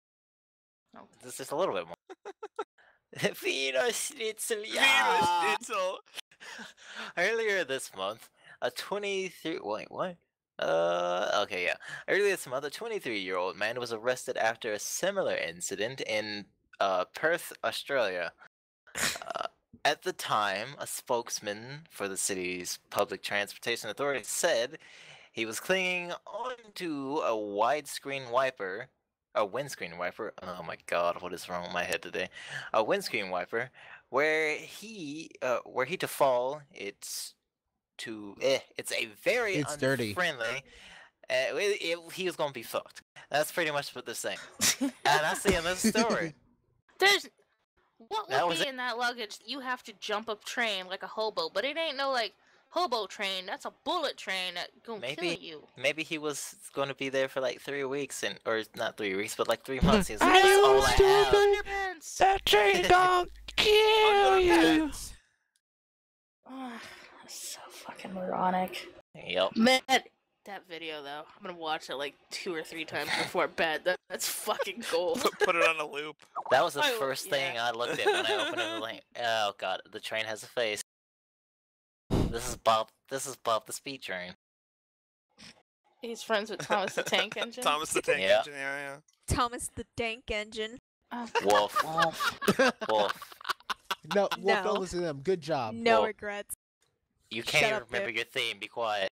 Oh. This is just a little bit more. Wiener Schnitzel, Wiener yeah. Schnitzel. Earlier this month, a 23. Wait, what? Okay, yeah. Earlier this month, a 23-year-old man was arrested after a similar incident in Perth, Australia. At the time, a spokesman for the city's public transportation authority said he was clinging onto a windscreen wiper. Oh my god, what is wrong with my head today? A windscreen wiper, where he to fall. It's a very It's dirty. unfriendly. He was gonna be fucked. That's pretty much what they're saying. And I see in this story. There's what That would was be in that luggage? You have to jump a train like a hobo, but it ain't no like hobo train. That's a bullet train that gonna Maybe- kill you. Maybe he was going to be there for like 3 weeks, or not 3 weeks, but like 3 months. He was Are like, "That's you all I have." stupid? Underpants. That train gonna kill you. Underpants. Ah, that's so fucking moronic. Yep. Man, that video though, I'm gonna watch it like 2 or 3 times before bed. That's fucking gold. Put it on a loop. That was the I- first yeah. thing I looked at when I opened the link. Oh god, the train has a face. This is Bob. This is Bob the Speed Train. He's friends with Thomas the Tank Engine. Thomas the Tank Yeah. Engine, yeah. Thomas the Dank Engine. Oh, Wolf. Wolf. No, Wolf, No. don't listen to them. Good job. No well, regrets. You Shut can't even up, remember Pip. your theme. Be quiet.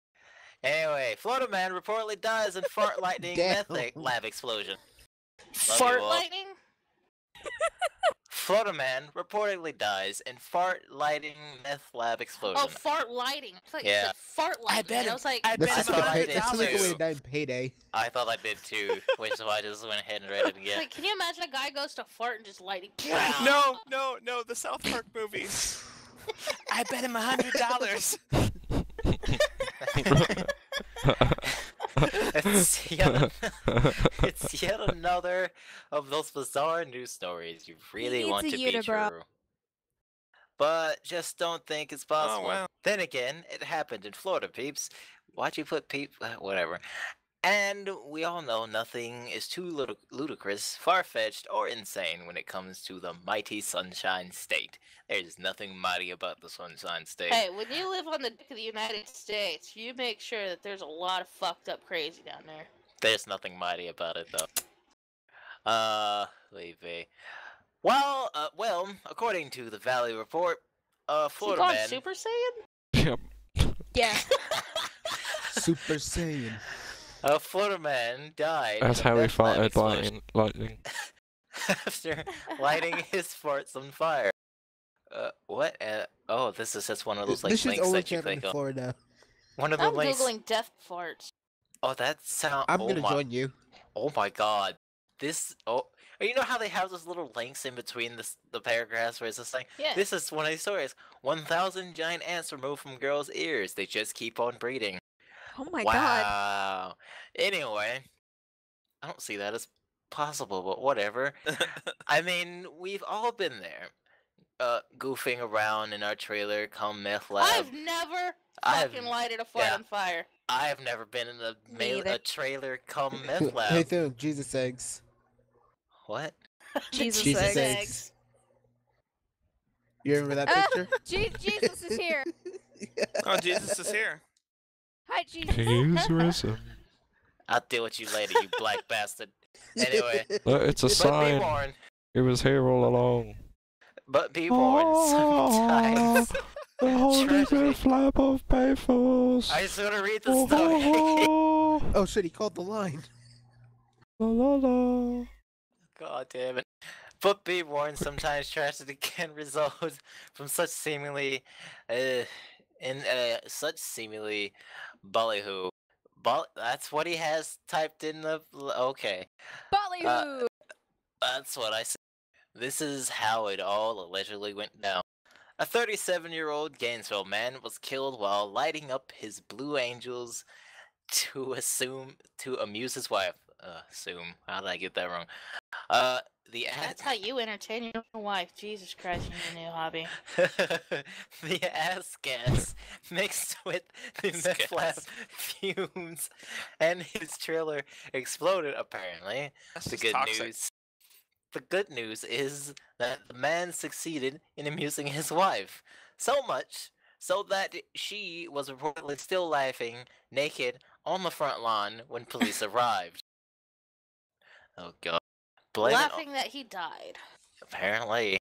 Anyway, Florida man reportedly dies in fart lightning Damn. methane lab explosion. fart Wolf. lightning? Florida man reportedly dies in fart lighting meth lab explosion. Oh, fart lighting. I thought you Yeah. said fart lighting. bet and I him- was like, I bet That's him thought I like, did that's like a way too. to die in Payday. I thought I did too, which is why I just went ahead and read it it's again. like, can you imagine a guy goes to fart and just lighting? No, the South Park movies. I bet him $100. It's yet another of those bizarre news stories you really needs want a to be unibrow. true. But just don't think it's possible. wow. Then again, it happened in Florida, peeps. Why'd you put whatever. And we all know nothing is too ludicrous, far-fetched, or insane when it comes to the mighty Sunshine State. There's nothing mighty about the Sunshine State. Hey, when you live on the dick of the United States, you make sure that there's a lot of fucked up crazy down there. There's nothing mighty about it, though. Leave be. Well, according to the Valley Report, Is he Florida gone man... Super Saiyan? Yep. Yeah. Super Saiyan. A Florida man died That's in a how he meth lab farted explosion lightning. after lighting his farts on fire. What? Oh, this is just one of those like This shit's links only that you channel in click on. Florida. One of the I'm links. googling death farts. Oh, that sound. I'm oh gonna my, join you. Oh my god. This. Oh. You know how they have those little links in between the paragraphs where it's just like, Yeah. this is one of these stories. 1,000 giant ants removed from girls' ears. They just keep on breeding. Oh my wow. god. Anyway, I don't see that as possible, but whatever. I mean, we've all been there. Goofing around in our trailer come meth lab. I've never I've- fucking lighted a fart yeah. on fire. I've never been in Me either. a trailer come meth lab. Hey, Thune, Jesus eggs. What? Jesus Jesus eggs. eggs. You remember that picture? Jesus is here. Oh, Jesus is here. Hi, Jesus. He's risen. I'll deal with you later, you black bastard. Anyway, Look, it's a but be sign. warned. He was here all along. But be warned, sometimes. The holy Tragedy. meth lab of Paphos. I just want to read the story. Oh, Oh shit, he called the line. la la la. God damn it. But be warned, sometimes tragedy can result from such seemingly, such seemingly ballyhoo. That's what he has typed in the. Okay. Bollywood. That's what I said. This is how it all allegedly went down. A 37-year-old Gainesville man was killed while lighting up his Blue Angels to amuse his wife. Assume. How did I get that wrong? That's how you entertain your wife. Jesus Christ, you need a new hobby. The ass gas mixed with the Ass meth lab gas. fumes and his trailer exploded apparently. That's The just good toxic. news. The good news is that the man succeeded in amusing his wife. So much so that she was reportedly still laughing naked on the front lawn when police arrived. Oh god. Blame it on, Laughing that he died. apparently.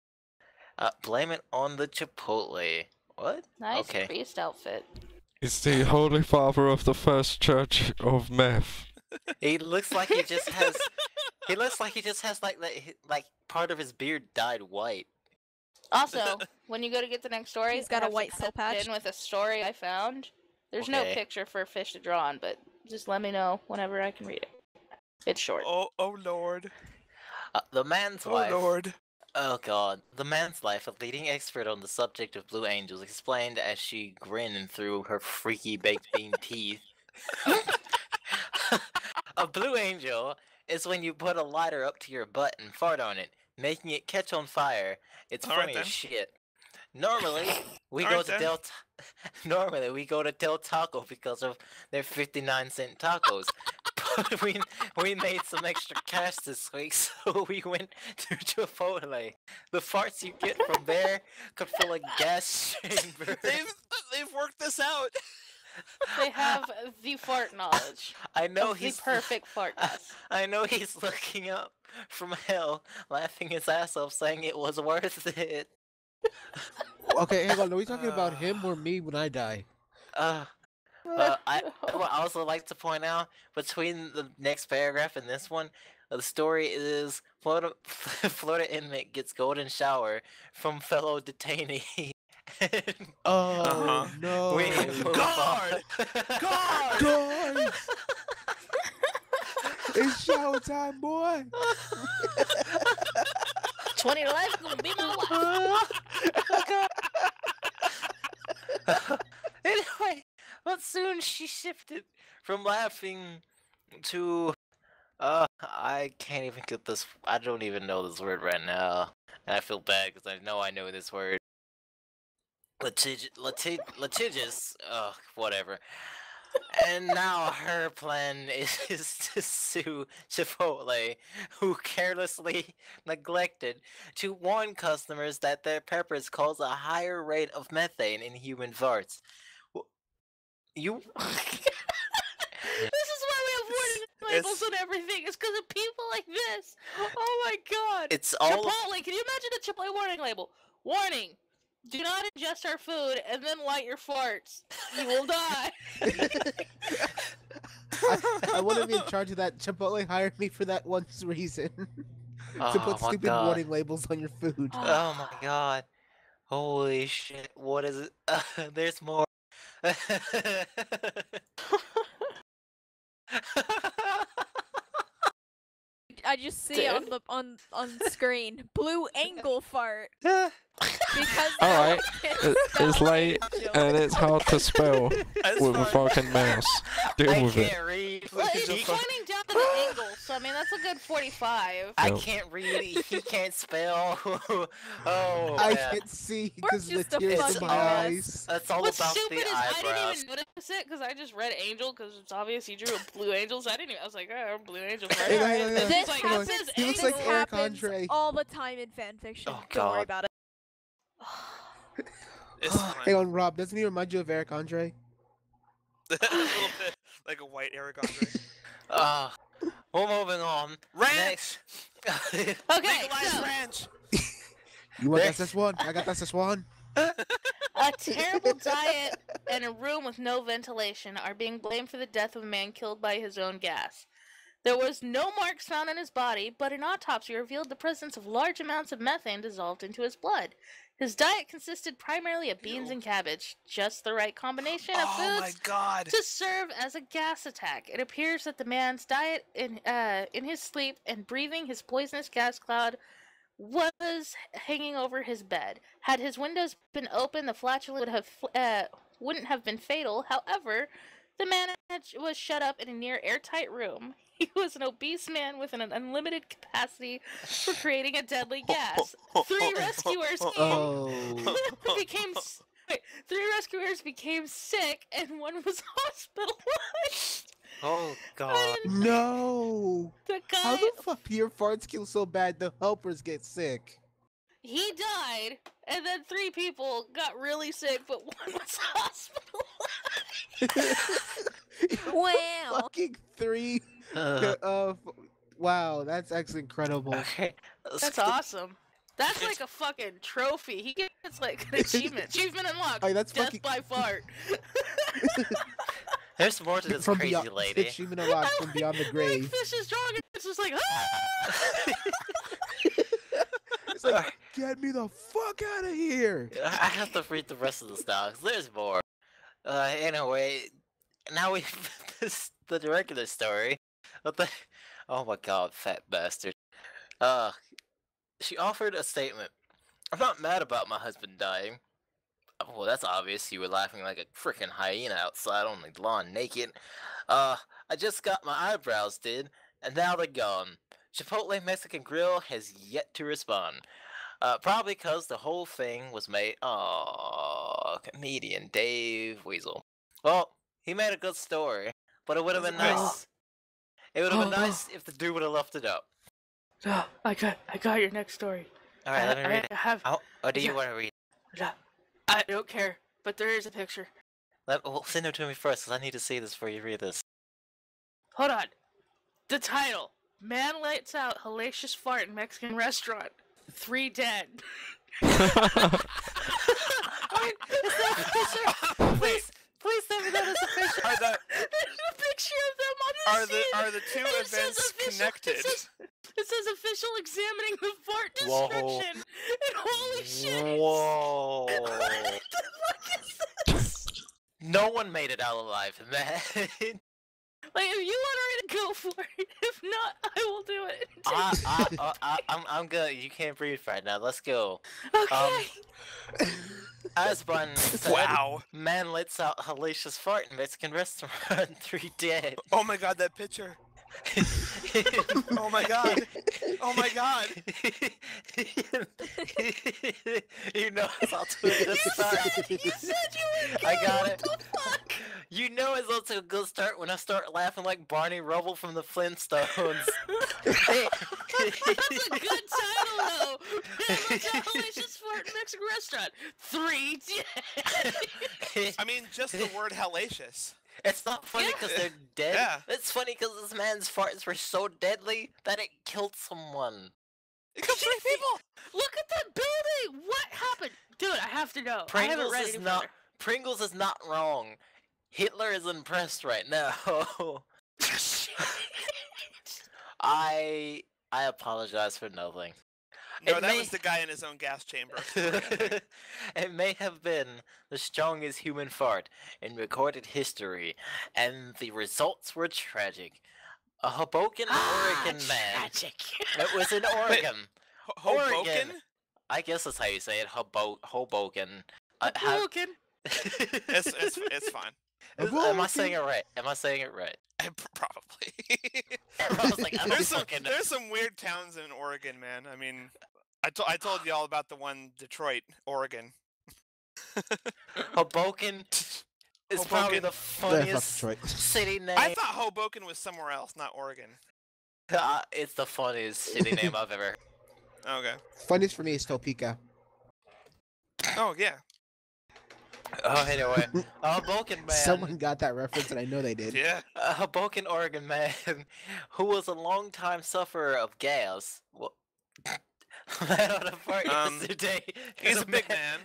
Blame it on the Chipotle. What? Nice Okay. priest outfit. He's the holy father of the first church of meth. He looks like he just has. He looks like he just has like part of his beard dyed white. Also, when you go to get the next story, He's got I a have white to soul cut it patch. in with a story I found. There's no Okay. picture for a fish to draw on, but just let me know whenever I can read it. It's short. Oh Lord. The man's Oh wife. Lord. Oh god. The man's life, a leading expert on the subject of Blue Angels, explained as she grinned through her freaky baked bean teeth. A Blue Angel is when you put a lighter up to your butt and fart on it, making it catch on fire. It's Alright funny then. as shit. Normally, we Alright go to then. Normally, we go to Del Taco because of their 59-cent tacos. But we made some extra cash this week, so we went to Chipotle. The farts you get from there could fill a gas chamber. They've worked this out. They have the fart knowledge. I know of the he's perfect fart test. I know he's looking up from hell, laughing his ass off, saying it was worth it. Okay, hang on. Are we talking about him or me when I die? I would also like to point out between the next paragraph and this one, The story is Florida, Florida inmate gets golden shower from fellow detainee. Oh Uh-huh. no! We move on. Guard! Guard! Guards! It's shower time, boy. 20 to life gonna be my wife. Anyway, but soon she shifted from laughing to I can't even get this. I don't even know this word right now, and I feel bad because I know this word. Litigious. Ugh, whatever. And now her plan is to sue Chipotle, who carelessly neglected to warn customers that their peppers cause a higher rate of methane in human farts. You. This is why we have warning labels and everything. It's because of people like this. Oh my god. It's all. Chipotle. Can you imagine a Chipotle warning label? Warning. Do not ingest our food and then light your farts. You will die. I want to be in charge of that. Chipotle hired me for that one reason. To put my stupid God. warning labels on your food. Oh my god. Holy shit. What is it? There's more. I just see on the on screen blue angle fart because Alright, it's it's late and it's hard to spell That's with a fine. fucking mouse. Deal I with it. can't read. Well, it's He- pointing down to the angle, so I mean that's a good 45. I Nope. can't read. He can't spell. Oh, I man. can't see We're because of the just a tears in fucking my mess. eyes. That's all What's about stupid the is I eyebrows. didn't even notice it because I just read angel because it's obvious he drew a blue angel, so I didn't even. I was like, oh, blue angel. Right? Hey, Alright. hey, And hey, then This it's like, happens- it says he looks angel. like this Eric happens Andre. all the time in fan fiction. Oh, Don't worry God. about it. It's Hang fine. on, Rob. Doesn't he remind you of Eric Andre? A little bit like a white Eric Andre. We're moving on. Ranch! Next. Okay, Legalized so ranch! You want Next. SS1? I got SS1. a terrible diet and a room with no ventilation are being blamed for the death of a man killed by his own gas. There was no marks found on his body, but an autopsy revealed the presence of large amounts of methane dissolved into his blood. His diet consisted primarily of beans Ew. and cabbage, just the right combination of Oh my foods god! to serve as a gas attack. It appears that the man's diet in his sleep and breathing his poisonous gas cloud was hanging over his bed. Had his windows been open, the flatulence wouldn't have been fatal. However, the man was shut up in a near airtight room. He was an obese man with an unlimited capacity for creating a deadly gas. Three rescuers became three rescuers became sick, and one was hospitalized. Oh god. No! The How guy, the fuck do your farts kill so bad the helpers get sick? he died, and then 3 people got really sick, but one was hospitalized. Wow. Fucking 3. Wow, that's actually incredible. Okay. That's awesome. That's like a fucking trophy. He gets like an achievement. Achievement unlocked. Oh, that's Death fucking- by fart. There's more to this From crazy beyond, lady. Achievement unlocked from beyond the Like grave. fish is strong. And it's just like ah! It's like, get me the fuck out of here! I have to read the rest of the stocks. There's more. Anyway, now we the regular story. What the? Oh my god, fat bastard. She offered a statement. I'm not mad about my husband dying. Well, that's obvious. You were laughing like a freaking hyena outside on the lawn naked. I just got my eyebrows did, and now they're gone. Chipotle Mexican Grill has yet to respond. Probably because the whole thing was made. Aww, comedian Dave Weasel. Well, he made a good story, but it would have been nice. It would have been nice if the dude would have left it up. I got your next story. Alright, let me read it. I have. Oh, or do you want to read it? I don't care, but there is a picture. Well, send it to me first, because I need to see this before you read this. Hold on. The title: Man lets out hellacious fart in Mexican restaurant. 3 dead. I mean, is that a picture? Please tell me that is a picture. Are the There's a picture of them on the scene. are the two It says events official- connected? It says, says official examining the fart Whoa. description. And holy shit! Whoa. What the fuck is this? No one made it out alive, man. Like, if you want to go for it, if not, I will do it. I'm good. You can't breathe right now. Let's go. Okay. As Brian said, Wow. man lets out hellacious fart in Mexican restaurant. 3 dead. Oh my god, that picture. Oh my god. Oh my god. You know it's all to a good start. You said you were I good. got What it. the fuck? You know it's all to a good start when I start laughing like Barney Rubble from the Flintstones. That's a good title, though. Man, what's a hellacious fart in Mexican restaurant? 3 dead. I mean, just the word hellacious. It's not funny because they're dead. Yeah. It's funny because this man's farts were so deadly that it killed someone. It killed 3 people. Look at that building. What happened, dude? I have to know. I haven't Pringles read is any not. further. Pringles is not wrong. Hitler is impressed right now. I apologize for nothing. No, It that may- was the guy in his own gas chamber. It may have been the strongest human fart in recorded history, and the results were tragic. A Hoboken, Oregon man. Tragic. It was in Oregon. Hoboken? Oregon. I guess that's how you say it. Hoboken. Hoboken. It's fine. Am I saying it right? Am I saying it right? Probably. I was like, I'm there's fucking. some weird towns in Oregon, man. I mean, I told you all about the one Detroit, Oregon. Hoboken is probably Hoboken. the funniest Detroit. city name. I thought Hoboken was somewhere else, not Oregon. It's the funniest city name I've ever heard. Okay. Funniest for me is Topeka. Oh yeah. Oh, anyway. A Hoboken man. Someone got that reference, and I know they did. Yeah. A Hoboken, Oregon man who was a long-time sufferer of gas. Well, let out a fart yesterday. He's in a big man.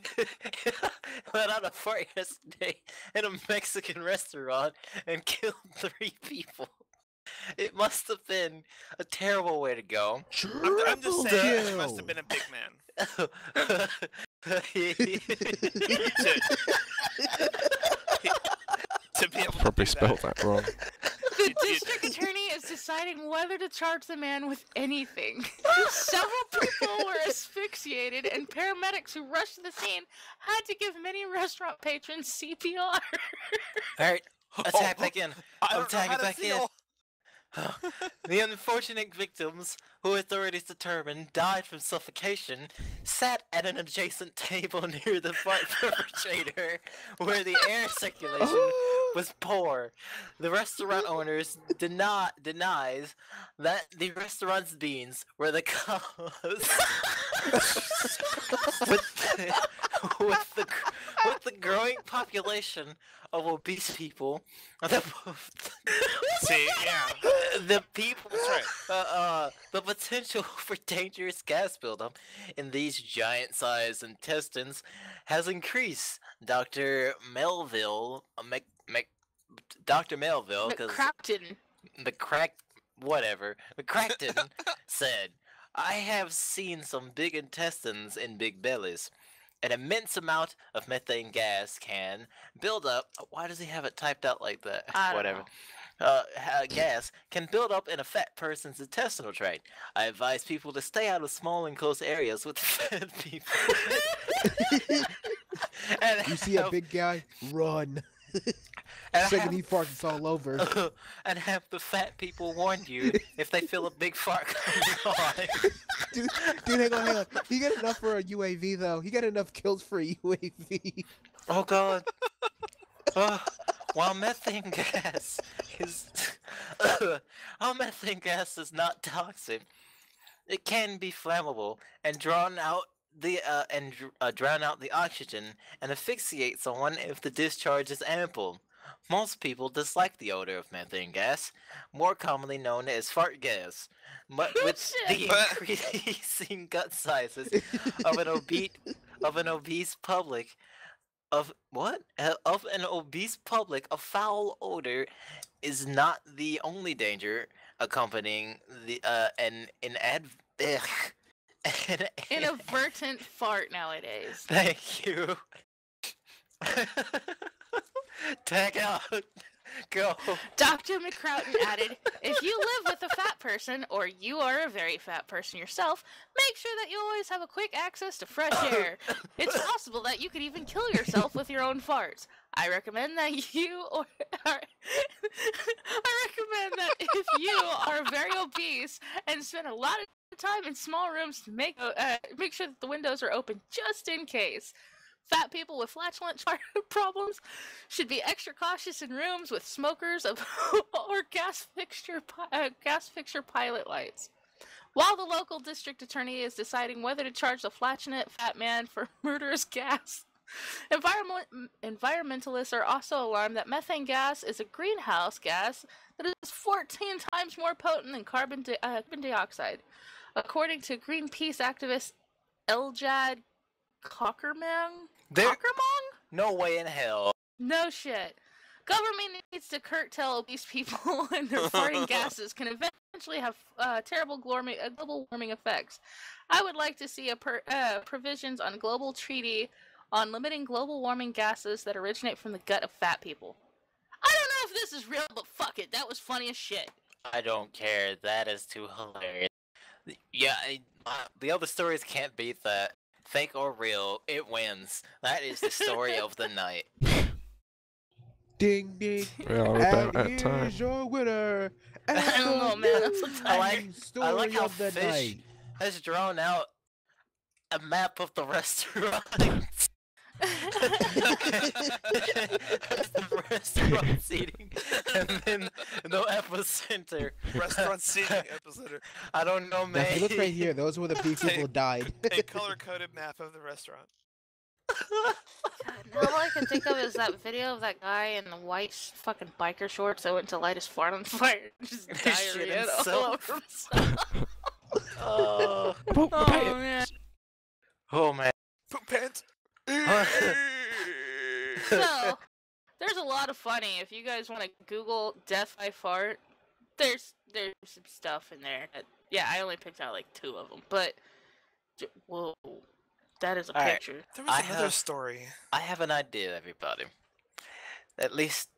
Let out a fart yesterday in a Mexican restaurant and killed 3 people. It must have been a terrible way to go. I'm just saying, he must have been a big man. To be able to Probably do spelled that. that wrong. The You did. district attorney is deciding whether to charge the man with anything. Several people were asphyxiated, and paramedics who rushed to the scene had to give many restaurant patrons CPR. Alright, attack Oh, back in. I I'm don't know tagging how to back in. feel. The unfortunate victims, who authorities determined died from suffocation, sat at an adjacent table near the fart perpetrator, where the air circulation was poor. The restaurant owners denies that the restaurant's beans were the cause. with the growing population of obese people, See, yeah. the people, That's right. the potential for dangerous gas buildup in these giant-sized intestines has increased. Dr. Melville, Dr. Melville, because Crafton. McCrackton said, "I have seen some big intestines in big bellies. An immense amount of methane gas can build up." Why does he have it typed out like that? I don't Whatever. know. Gas can build up in a fat person's intestinal tract. I advise people to stay out of small and close areas with fat people. And You see a have- big guy? Run. and Second have- he farts, it's all over. and have the fat people warn you if they feel a big fart coming on. Dude, hang on. He got enough for a UAV, though. He got enough kills for a UAV. Oh god. While methane gas is while methane gas is not toxic, it can be flammable and drown out the oxygen and asphyxiate someone if the discharge is ample. Most people dislike the odor of methane gas, more commonly known as fart gas. But with the Shit. increasing gut sizes of an obese public, a foul odor is not the only danger accompanying the an ad. An Inadvertent fart nowadays. Thank you. Tag out. Go. Dr. McCroughton added, if you live with a fat person, or you are a very fat person yourself, make sure that you always have a quick access to fresh air. It's possible that you could even kill yourself with your own farts. I recommend that if you are very obese and spend a lot of time in small rooms to make sure that the windows are open just in case. Fat people with flatulent problems should be extra cautious in rooms with smokers or gas fixture pilot lights. While the local district attorney is deciding whether to charge the flatulent fat man for murderous gas, environmentalists are also alarmed that methane gas is a greenhouse gas that is 14 times more potent than carbon dioxide. According to Greenpeace activist Eljad Cockermong? No way in hell. No shit. Government needs to curtail obese people and their farting gases can eventually have terrible global warming effects. I would like to see provisions on global treaty on limiting global warming gases that originate from the gut of fat people. I don't know if this is real, but fuck it. That was funny as shit. I don't care. That is too hilarious. Yeah, the other stories can't beat that. Fake or real, it wins. That is the story of the night. Ding ding. We are about And at time. here's your winner. I don't know, man. I'm so tired. I like how of the Fish night. has drawn out a map of the restaurant. The restaurant seating, and then the epicenter. Restaurant seating epicenter. I don't know, Now, man. if you look right here, those were the people who died. A color-coded map of the restaurant. God, now all I can think of is that video of that guy in the white fucking biker shorts that went to light his fart on fire and just Shit diarrhea all himself. over himself. Oh, Oh man. oh man. Poop pants. So, there's a lot of funny. If you guys want to Google death by fart, there's some stuff in there. Yeah, I only picked out like 2 of them, but whoa, that is a All right. picture. There was I another have- story. I have an idea, everybody. At least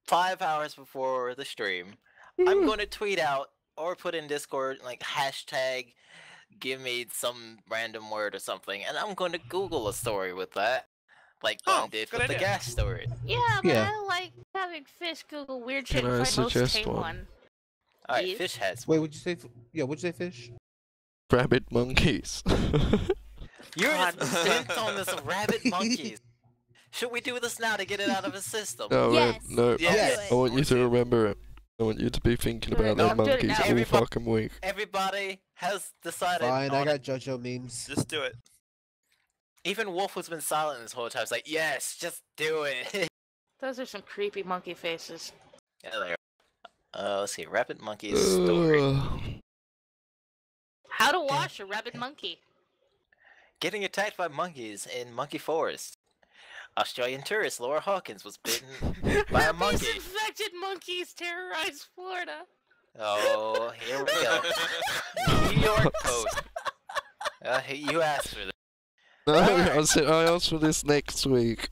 5 hours before the stream, I'm going to tweet out or put in Discord like hashtag give me some random word or something, and I'm going to Google a story with that, like Oh, Bun did good with the idea. gas story. Yeah, man, Yeah. I like having Fish Google weird shit Can I and find most suggest tame one? one. All right, Yes. Fish has. Wait, what'd you say? Yeah, what'd you say, Fish? Rabbit monkeys. You're God. just bent on this rabbit monkeys. Should we do this now to get it out of his system? No, Yes. no. Yes. I want you to remember it. I want you to be thinking Do it about now. them I'm doing it monkeys now. all Everybody- fucking week. Everybody has decided. Fine, I on got it. JoJo memes. Just do it. Even Wolf has been silent this whole time. It's like, yes, just do it. Those are some creepy monkey faces. Yeah, there. Let's see. Rabbit monkeys story. How to wash a rabid monkey. Getting attacked by monkeys in Monkey Forest. Australian tourist Laura Hawkins was bitten by a monkey. These infected monkeys terrorize Florida. Oh, here we go. New York Post. You asked for No, Alright. I asked for this next week.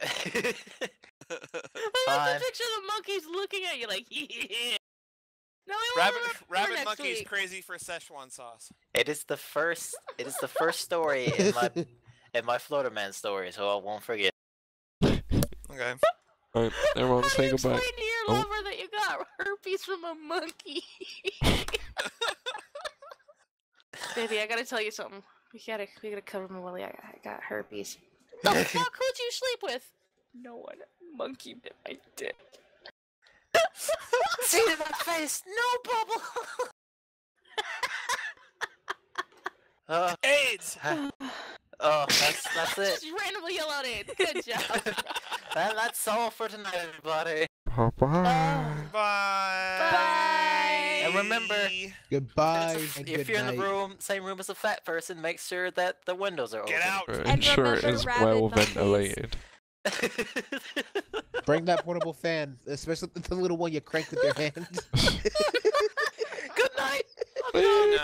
this. I Fine. love the picture of the monkeys looking at you like, yeah. No, we Rabbit, won't remember rabbit next monkey's week. crazy for Szechuan sauce. It is the first story in my Florida Man story, so I won't forget. Okay. Alright, everyone How do say you goodbye. explain to your Oh. lover that you got herpes from a monkey? Baby, I gotta tell you something. We gotta cover my willy. I got herpes. The fuck who'd you sleep with? No one. Monkey bit my dick. See it in my face, no bubble. AIDS! That's it. Just randomly yell out it. Good job. That's all for tonight, everybody. Bye-bye. Bye. Bye. And remember, Goodbye if, and if good you're in night. the room, same room as a fat person, make sure that the windows are Get out. And Ensure it remember is rabbit well monkeys. ventilated. open. Bring that portable fan, especially the little one you cranked with your hand. Good night.